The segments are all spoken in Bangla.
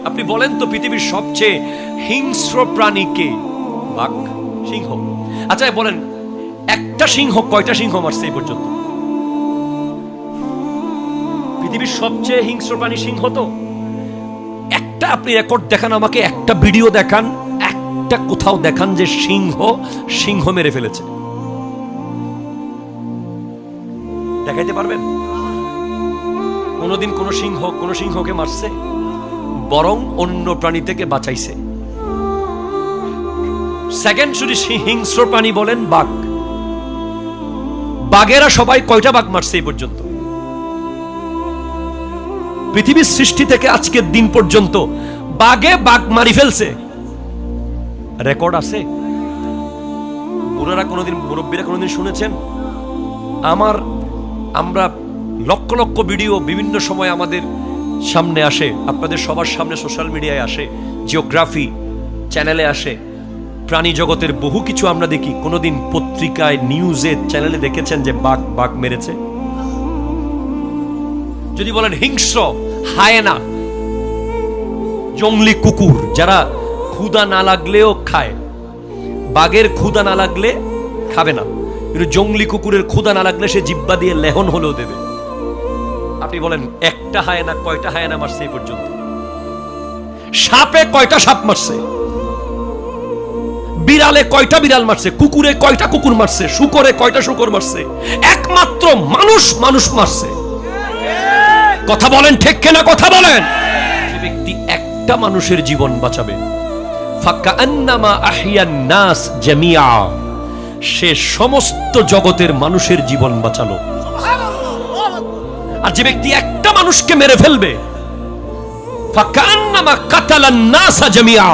আপনি বলেন তো পৃথিবীর সবচেয়ে হিংস্র প্রাণী কে? বাঘ, সিংহ। আচ্ছা বলেন, একটা সিংহ কয়টা সিংহ মারছে এই পর্যন্ত? পৃথিবীর সবচেয়ে হিংস্র প্রাণী সিংহ তো। একটা আপনি রেকর্ড দেখান আমাকে, একটা ভিডিও দেখান, একটা কোথাও দেখান যে সিংহ মেরে ফেলেছে। দেখাইতে পারবেন? কোনদিন কোন সিংহকে মারছে? বরং অন্য প্রাণী থেকে বাঁচাইছে। সেকেন্ড, যদি হিংস্র প্রাণী বলেন বাঘ। বাঘেরা সবাই কয়টা বাঘ মারছে এই পর্যন্ত? পৃথিবীর সৃষ্টি থেকে আজকের দিন পর্যন্ত বাঘ মারি ফেলছে, রেকর্ড আছে? মুরব্বীরা কোনোদিন শুনেছেন? আমরা লক্ষ লক্ষ ভিডিও বিভিন্ন সময় আমাদের সামনে আসে, আপনাদের সবার সামনে সোশ্যাল মিডিয়ায় আসে, জিওগ্রাফি চ্যানেলে আসে, প্রাণী জগতের বহু কিছু আমরা দেখি। কোনোদিন পত্রিকায়, নিউজে, চ্যানেলে দেখেছেন যে বাঘ মেরেছে? যদি বলেন হিংস্র, হায়েনা, জংলি কুকুর, যারা ক্ষুধা না লাগলেও খায়, বাঘের ক্ষুধা না লাগলে খাবে না, কিন্তু জংলি কুকুরের ক্ষুধা না লাগলে সে জিব্বা দিয়ে লেহন হলেও দেবে। আপনি বলেন একটা হায়েনা কয়টা হায়েনা মারছে এই পর্যন্ত? সাপে কয়টা সাপ মারছে? বিড়ালে কয়টা বিড়াল মারছে? কুকুরে কয়টা কুকুর মারছে? শুকরে কয়টা শুকর মারছে? একমাত্র মানুষ মারছে। কথা বলেন ঠিক কিনা? কথা বলেন। যে ব্যক্তি একটা মানুষের জীবন বাঁচাবে, ফাকান্নামা আহইয়ান নাস জামিআ, সে সমস্ত জগতের মানুষের জীবন বাঁচালো। আর যে ব্যক্তি একটা মানুষকে মেরে ফেলবে, ফাকান্নামা কাতালান নাস জামিআ,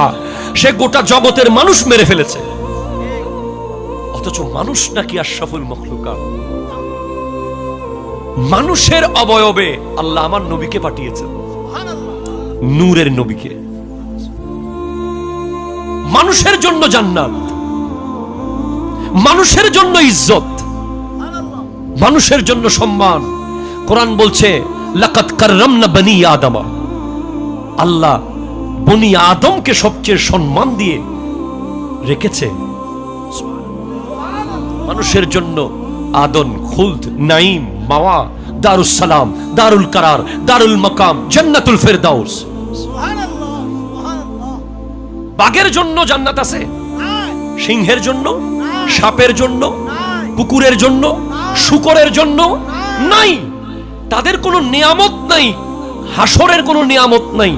সে গোটা জগতের মানুষ মেরে ফেলেছে। অথচ মানুষ নাকি আশরাফুল মাখলুকাত। মানুষের অবয়বে আল্লাহ আমার নবীকে পাঠিয়েছেন, নূরের নবীকে। মানুষের জন্য জান্নাত, মানুষের জন্য ইজ্জত, মানুষের জন্য সম্মান। কোরআন বলছে লাকাদ কাররামনা বনি আদম, আল্লাহ বনি আদমকে সবচেয়ে সম্মান দিয়ে রেখেছে। মানুষের জন্য আদন, খুলদ, নাঈম, মাওয়া, দারুস সালাম, দারুল কারার, দারুল মাকাম, জান্নাতুল ফেরদাউস। বাঘের জন্য জান্নাত আছে? সিংহের জন্য, সাপের জন্য, কুকুরের জন্য, শুকরের জন্য নাই। তাদের কোনো নিয়ামত নাই, হাসরের কোনো নিয়ামত নাই।